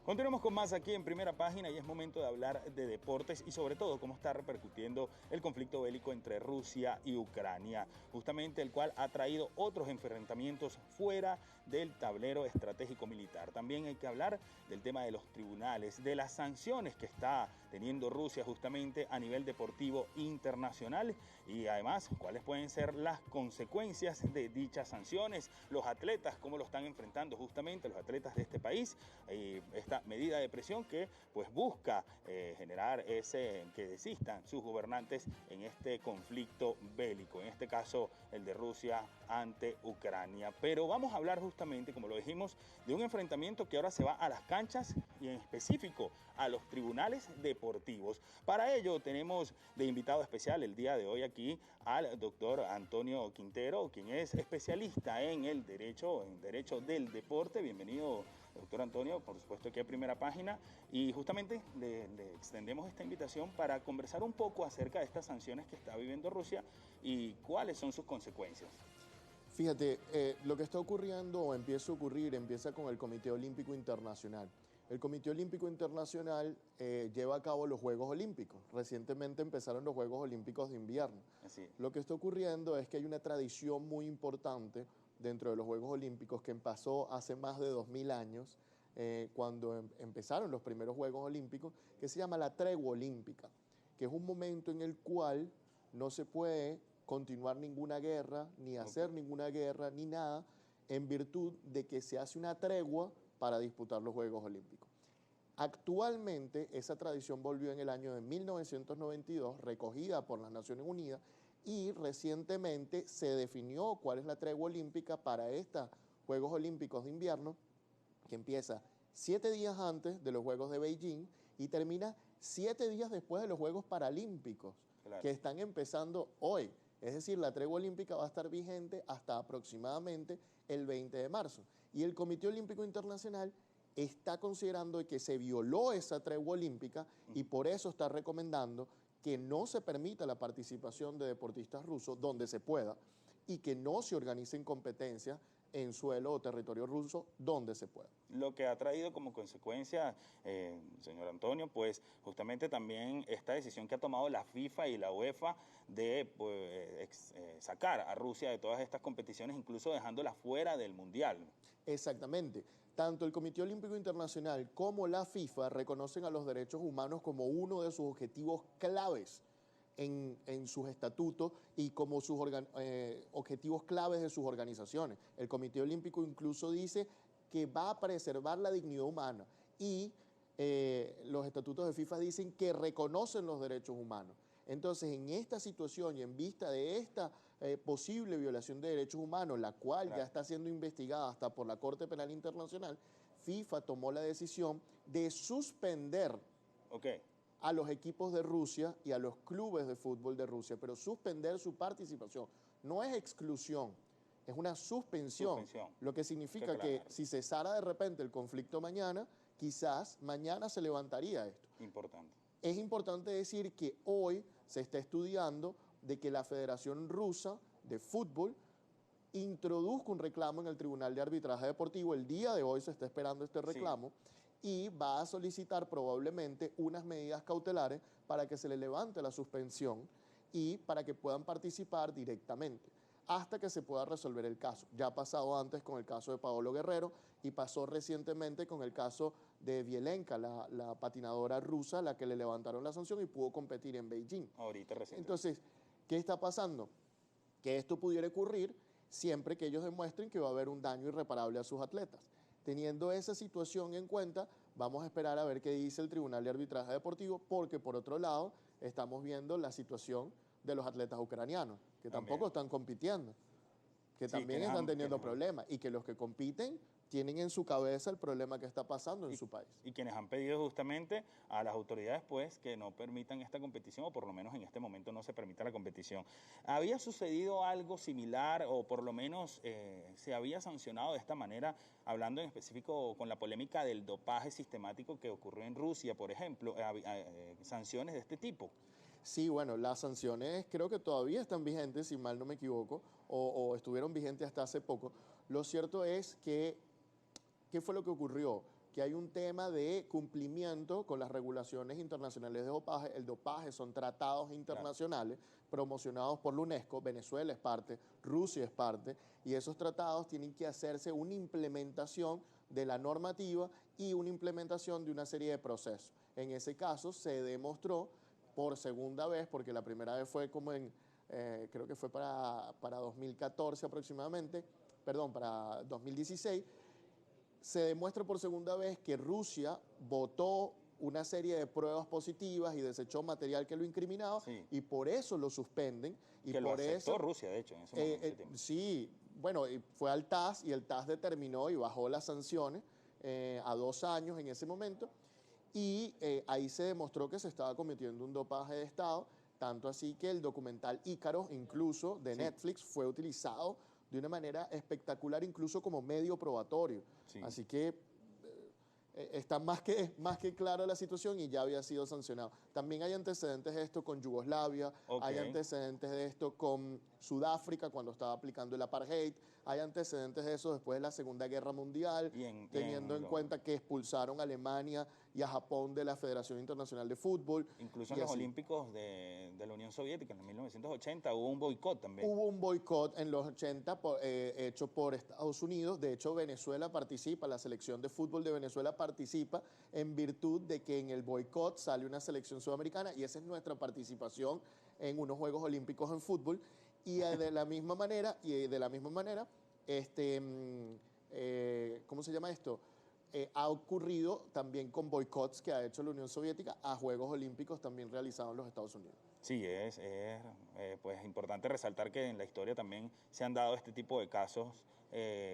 Continuamos con más aquí en Primera Página y es momento de hablar de deportes y sobre todo cómo está repercutiendo el conflicto bélico entre Rusia y Ucrania, justamente el cual ha traído otros enfrentamientos fuera del tablero estratégico militar. También hay que hablar del tema de los tribunales, de las sanciones que está teniendo Rusia justamente a nivel deportivo internacional y además cuáles pueden ser las consecuencias de dichas sanciones, los atletas, cómo lo están enfrentando justamente los atletas de este país, esta medida de presión que pues busca generar que desistan sus gobernantes en este conflicto bélico, en este caso el de Rusia ante Ucrania. Pero vamos a hablar justamente, como lo dijimos, de un enfrentamiento que ahora se va a las canchas y en específico a los tribunales deportivos. Para ello tenemos de invitado especial el día de hoy aquí al doctor Antonio Quintero, quien es especialista en el derecho del deporte. Bienvenido, doctor Antonio, por supuesto aquí a Primera Página, y justamente le extendemos esta invitación para conversar un poco acerca de estas sanciones que está viviendo Rusia y cuáles son sus consecuencias. Fíjate, lo que está ocurriendo o empieza a ocurrir, empieza con el Comité Olímpico Internacional. El Comité Olímpico Internacional lleva a cabo los Juegos Olímpicos. Recientemente empezaron los Juegos Olímpicos de invierno. Así. Lo que está ocurriendo es que hay una tradición muy importante dentro de los Juegos Olímpicos que empezó hace más de 2000 años, cuando empezaron los primeros Juegos Olímpicos, que se llama la tregua olímpica, que es un momento en el cual no se puede continuar ninguna guerra, ni hacer ninguna guerra, ni nada, en virtud de que se hace una tregua para disputar los Juegos Olímpicos. Actualmente esa tradición volvió en el año de 1992, recogida por las Naciones Unidas, y recientemente se definió cuál es la tregua olímpica para estos Juegos Olímpicos de invierno, que empieza 7 días antes de los Juegos de Beijing y termina 7 días después de los Juegos Paralímpicos, claro, que están empezando hoy. Es decir, la tregua olímpica va a estar vigente hasta aproximadamente el 20 de marzo. Y el Comité Olímpico Internacional está considerando que se violó esa tregua olímpica y por eso está recomendando que no se permita la participación de deportistas rusos donde se pueda y que no se organicen competencias en suelo o territorio ruso donde se pueda. Lo que ha traído como consecuencia, señor Antonio, pues justamente también esta decisión que ha tomado la FIFA y la UEFA de sacar a Rusia de todas estas competiciones, incluso dejándola fuera del Mundial. Exactamente. Tanto el Comité Olímpico Internacional como la FIFA reconocen a los derechos humanos como uno de sus objetivos claves en sus estatutos y como sus objetivos claves de sus organizaciones. El Comité Olímpico incluso dice que va a preservar la dignidad humana y los estatutos de FIFA dicen que reconocen los derechos humanos. Entonces, en esta situación y en vista de esta posible violación de derechos humanos, la cual ya está siendo investigada hasta por la Corte Penal Internacional, FIFA tomó la decisión de suspender a los equipos de Rusia y a los clubes de fútbol de Rusia, pero suspender su participación. No es exclusión, es una suspensión. Lo que significa que si cesara de repente el conflicto mañana, quizás mañana se levantaría esto. Importante. Es importante decir que hoy se está estudiando de que la Federación Rusa de Fútbol introduzca un reclamo en el Tribunal de Arbitraje Deportivo. El día de hoy se está esperando este reclamo. Sí. Y va a solicitar probablemente unas medidas cautelares para que se le levante la suspensión y para que puedan participar directamente hasta que se pueda resolver el caso. Ya ha pasado antes con el caso de Paolo Guerrero y pasó recientemente con el caso de Vielenka, la patinadora rusa, a la que le levantaron la sanción y pudo competir en Beijing. Ahorita recién. Entonces, ¿qué está pasando? Que esto pudiera ocurrir siempre que ellos demuestren que va a haber un daño irreparable a sus atletas. Teniendo esa situación en cuenta, vamos a esperar a ver qué dice el Tribunal de Arbitraje Deportivo, porque por otro lado estamos viendo la situación de los atletas ucranianos, que tampoco están compitiendo, que también están teniendo problemas, y que los que compiten tienen en su cabeza el problema que está pasando en su país. Y quienes han pedido justamente a las autoridades pues que no permitan esta competición, o por lo menos en este momento no se permita la competición. ¿Había sucedido algo similar o por lo menos se había sancionado de esta manera, hablando en específico con la polémica del dopaje sistemático que ocurrió en Rusia, por ejemplo, sanciones de este tipo? Sí, bueno, las sanciones creo que todavía están vigentes, si mal no me equivoco, o estuvieron vigentes hasta hace poco. Lo cierto es que, ¿qué fue lo que ocurrió? que hay un tema de cumplimiento con las regulaciones internacionales de dopaje. El dopaje son tratados internacionales promocionados por la UNESCO, Venezuela es parte, Rusia es parte, y esos tratados tienen que hacerse una implementación de la normativa y una implementación de una serie de procesos. En ese caso se demostró por segunda vez, porque la primera vez fue como creo que fue para 2014 aproximadamente, perdón, para 2016, se demuestra por segunda vez que Rusia votó una serie de pruebas positivas y desechó material que lo incriminaba, y por eso lo suspenden. Y que por lo aceptó eso, Rusia, de hecho, en ese momento. Sí, bueno, fue al TAS y el TAS determinó y bajó las sanciones a 2 años en ese momento, y ahí se demostró que se estaba cometiendo un dopaje de Estado, tanto así que el documental Ícaro, incluso de Netflix, fue utilizado de una manera espectacular, incluso como medio probatorio. Así que está más que clara la situación y ya había sido sancionado. También hay antecedentes de esto con Yugoslavia, hay antecedentes de esto con Sudáfrica cuando estaba aplicando el apartheid, hay antecedentes de eso después de la Segunda Guerra Mundial, teniendo en cuenta que expulsaron a Alemania y a Japón de la Federación Internacional de Fútbol. Incluso en los Olímpicos de la Unión Soviética en 1980 hubo un boicot también. Hubo un boicot en los 80 hecho por Estados Unidos. De hecho, Venezuela participa, la selección de fútbol de Venezuela participa en virtud de que en el boicot sale una selección sudamericana, y esa es nuestra participación en unos Juegos Olímpicos en fútbol. Y de la misma manera, ¿cómo se llama esto? Ha ocurrido también con boicots que ha hecho la Unión Soviética a Juegos Olímpicos también realizados en los Estados Unidos. Sí, pues importante resaltar que en la historia también se han dado este tipo de casos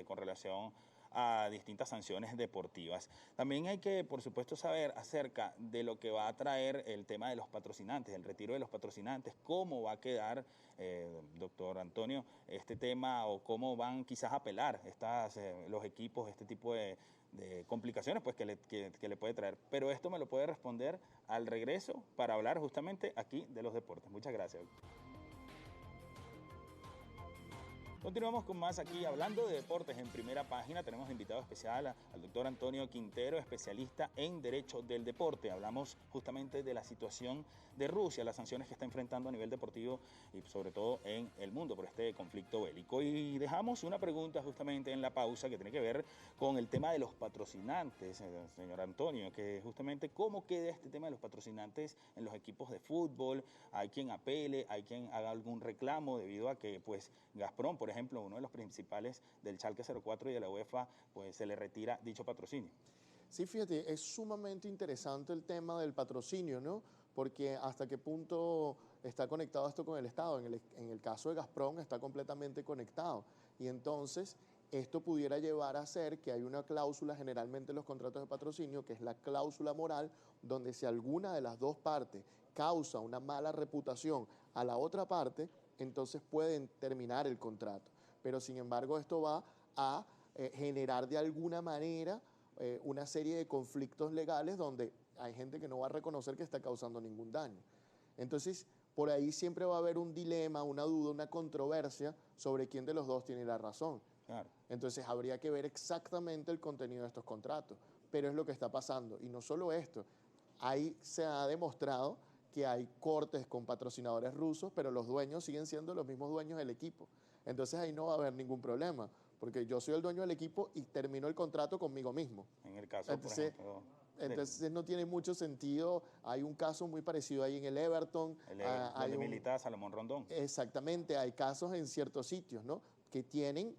con relación a distintas sanciones deportivas. También hay que, por supuesto, saber acerca de lo que va a traer el tema de los patrocinantes, el retiro de los patrocinantes, cómo va a quedar, doctor Antonio, este tema, o cómo van quizás a apelar los equipos, este tipo de complicaciones pues, que le puede traer. Pero esto me lo puede responder al regreso para hablar justamente aquí de los deportes. Muchas gracias. Continuamos con más aquí hablando de deportes en Primera Página. Tenemos invitado especial al doctor Antonio Quintero, especialista en Derecho del Deporte. Hablamos justamente de la situación de Rusia, las sanciones que está enfrentando a nivel deportivo y sobre todo en el mundo por este conflicto bélico. Y dejamos una pregunta justamente en la pausa que tiene que ver con el tema de los patrocinantes, señor Antonio, que justamente cómo queda este tema de los patrocinantes en los equipos de fútbol. Hay quien apele, hay quien haga algún reclamo debido a que pues Gazprom, por ejemplo, uno de los principales del Schalke 04 y de la UEFA, pues se le retira dicho patrocinio. Sí, fíjate, es sumamente interesante el tema del patrocinio, ¿no? Porque hasta qué punto está conectado esto con el Estado. En el caso de Gazprom está completamente conectado. Y entonces esto pudiera llevar a ser que hay una cláusula generalmente en los contratos de patrocinio, que es la cláusula moral, donde si alguna de las dos partes causa una mala reputación a la otra parte, entonces pueden terminar el contrato. Pero sin embargo esto va a generar de alguna manera una serie de conflictos legales donde hay gente que no va a reconocer que está causando ningún daño. Entonces, por ahí siempre va a haber un dilema, una duda, una controversia sobre quién de los dos tiene la razón. Claro. Entonces, habría que ver exactamente el contenido de estos contratos. Pero es lo que está pasando. Y no solo esto, ahí se ha demostrado que hay cortes con patrocinadores rusos, pero los dueños siguen siendo los mismos dueños del equipo. Entonces ahí no va a haber ningún problema, porque yo soy el dueño del equipo y termino el contrato conmigo mismo. En el caso, entonces, por ejemplo, entonces no tiene mucho sentido. Hay un caso muy parecido ahí en el Everton. Donde milita Salomón Rondón. Exactamente, hay casos en ciertos sitios, ¿no? Que tienen,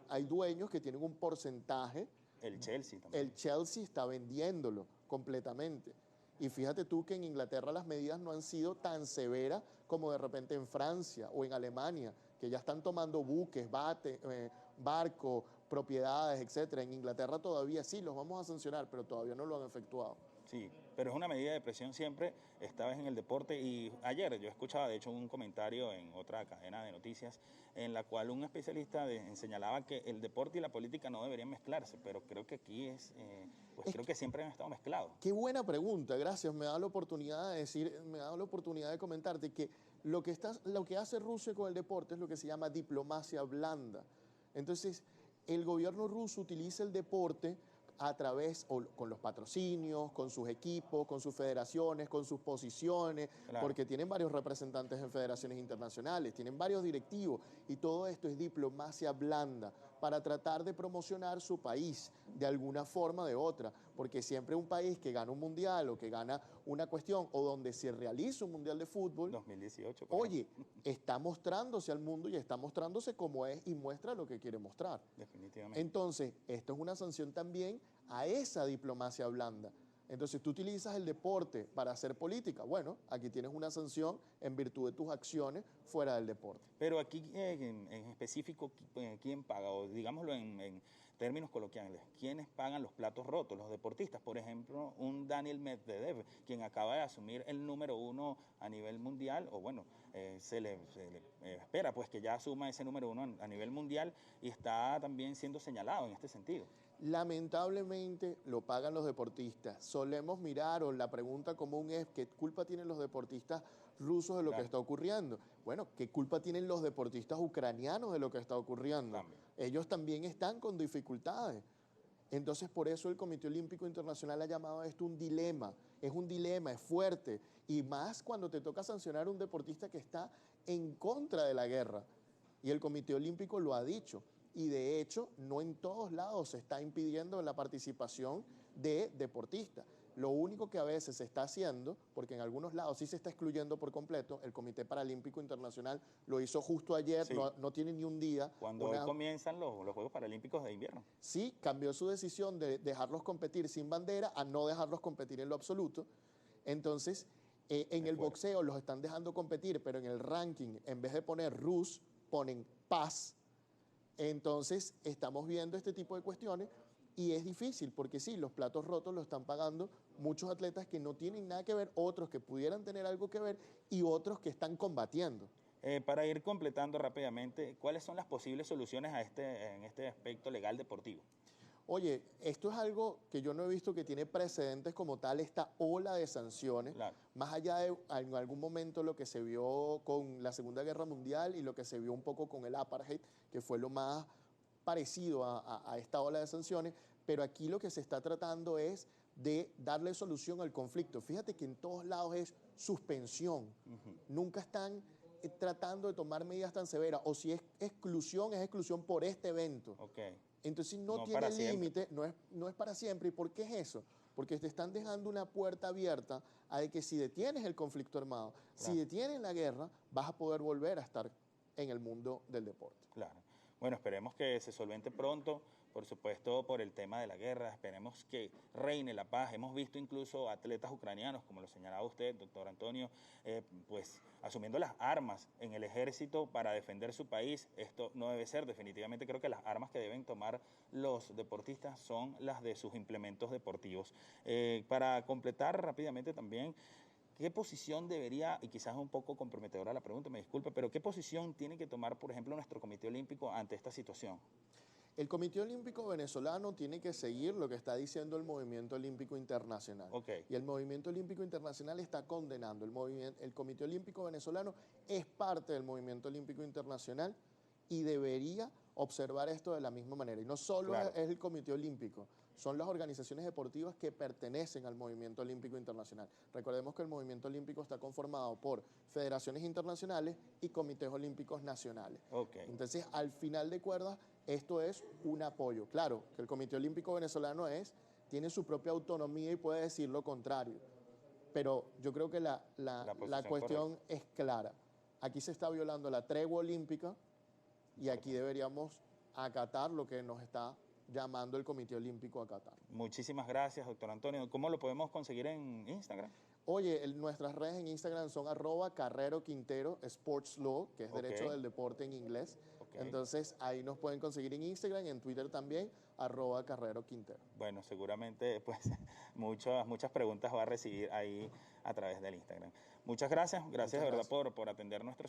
hay dueños que tienen un porcentaje. El Chelsea también. El Chelsea está vendiéndolo completamente. Y fíjate tú que en Inglaterra las medidas no han sido tan severas como de repente en Francia o en Alemania, que ya están tomando buques, barcos, propiedades, etcétera. En Inglaterra todavía sí los vamos a sancionar, pero todavía no lo han efectuado. Sí, pero es una medida de presión siempre, esta vez en el deporte. Y ayer yo escuchaba, de hecho, un comentario en otra cadena de noticias en la cual un especialista señalaba que el deporte y la política no deberían mezclarse, pero creo que aquí creo que siempre han estado mezclados. Qué buena pregunta, gracias. Me da la oportunidad de comentarte que lo que hace Rusia con el deporte es lo que se llama diplomacia blanda. Entonces, el gobierno ruso utiliza el deporte a través, o con los patrocinios, con sus equipos, con sus federaciones, con sus posiciones, Claro. porque tienen varios representantes en federaciones internacionales, tienen varios directivos, y todo esto es diplomacia blanda para tratar de promocionar su país de alguna forma o de otra, porque siempre un país que gana un mundial o que gana una cuestión o donde se realiza un mundial de fútbol, 2018. oye, está mostrándose al mundo y está mostrándose como es y muestra lo que quiere mostrar. Definitivamente. Entonces, esto es una sanción también a esa diplomacia blanda. Entonces, tú utilizas el deporte para hacer política. Bueno, aquí tienes una sanción en virtud de tus acciones fuera del deporte. Pero aquí en específico, ¿quién paga? O digámoslo en términos coloquiales, ¿quiénes pagan los platos rotos? Los deportistas, por ejemplo, un Daniel Medvedev, quien acaba de asumir el número 1 a nivel mundial, o bueno, se le espera pues que ya asuma ese número 1 a nivel mundial y está también siendo señalado en este sentido. Lamentablemente lo pagan los deportistas. Solemos mirar, o la pregunta común es, ¿qué culpa tienen los deportistas rusos de lo que está ocurriendo? Bueno, ¿qué culpa tienen los deportistas ucranianos de lo que está ocurriendo? También. Ellos también están con dificultades. Entonces, por eso el Comité Olímpico Internacional ha llamado a esto un dilema. Es un dilema, es fuerte. Y más cuando te toca sancionar a un deportista que está en contra de la guerra. Y el Comité Olímpico lo ha dicho. Y de hecho, no en todos lados se está impidiendo la participación de deportistas. Lo único que a veces se está haciendo, porque en algunos lados sí se está excluyendo por completo, el Comité Paralímpico Internacional lo hizo justo ayer, Sí. no tiene ni un día. Cuando hoy comienzan los Juegos Paralímpicos de invierno. Sí, cambió su decisión de dejarlos competir sin bandera a no dejarlos competir en lo absoluto. Entonces, en el boxeo los están dejando competir, pero en el ranking, en vez de poner Rus, ponen paz. Entonces, estamos viendo este tipo de cuestiones y es difícil porque sí, los platos rotos lo están pagando muchos atletas que no tienen nada que ver, otros que pudieran tener algo que ver y otros que están combatiendo. Para ir completando rápidamente, ¿cuáles son las posibles soluciones en este aspecto legal deportivo? Oye, esto es algo que yo no he visto que tiene precedentes como tal, esta ola de sanciones, Claro. más allá de en algún momento lo que se vio con la Segunda Guerra Mundial y lo que se vio un poco con el apartheid, que fue lo más parecido a esta ola de sanciones, pero aquí lo que se está tratando es de darle solución al conflicto. Fíjate que en todos lados es suspensión, nunca están tratando de tomar medidas tan severas, o si es exclusión por este evento. Okay. Entonces no tiene límite, no es para siempre. ¿Y por qué es eso? Porque te están dejando una puerta abierta a de que si detienes el conflicto armado, si detienes la guerra, vas a poder volver a estar en el mundo del deporte. Claro. Bueno, esperemos que se solvente pronto, por supuesto, por el tema de la guerra. Esperemos que reine la paz. Hemos visto incluso atletas ucranianos, como lo señalaba usted, doctor Antonio, pues asumiendo las armas en el ejército para defender su país. Esto no debe ser. Definitivamente creo que las armas que deben tomar los deportistas son las de sus implementos deportivos. Para completar rápidamente también, ¿qué posición debería, y quizás un poco comprometedora la pregunta, me disculpe, pero qué posición tiene que tomar, por ejemplo, nuestro Comité Olímpico ante esta situación? El Comité Olímpico Venezolano tiene que seguir lo que está diciendo el Movimiento Olímpico Internacional. Okay. Y el Movimiento Olímpico Internacional está condenando. El Comité Olímpico Venezolano es parte del Movimiento Olímpico Internacional y debería observar esto de la misma manera. Y no solo es el Comité Olímpico, son las organizaciones deportivas que pertenecen al Movimiento Olímpico Internacional. Recordemos que el Movimiento Olímpico está conformado por federaciones internacionales y comités olímpicos nacionales. Okay. Entonces, al final de cuerdas, esto es un apoyo. Claro, que el Comité Olímpico Venezolano tiene su propia autonomía y puede decir lo contrario, pero yo creo que la cuestión es clara. Aquí se está violando la tregua olímpica y aquí deberíamos acatar lo que nos está llamando el Comité Olímpico a acatar. Muchísimas gracias, doctor Antonio. ¿Cómo lo podemos conseguir en Instagram? Oye, nuestras redes en Instagram son @CarreroQuintero Sports Law, que es derecho del deporte en inglés. Entonces, ahí nos pueden conseguir en Instagram y en Twitter también, @CarreroQuintero. Bueno, seguramente pues muchas preguntas va a recibir ahí a través del Instagram. Muchas gracias de verdad por atender nuestros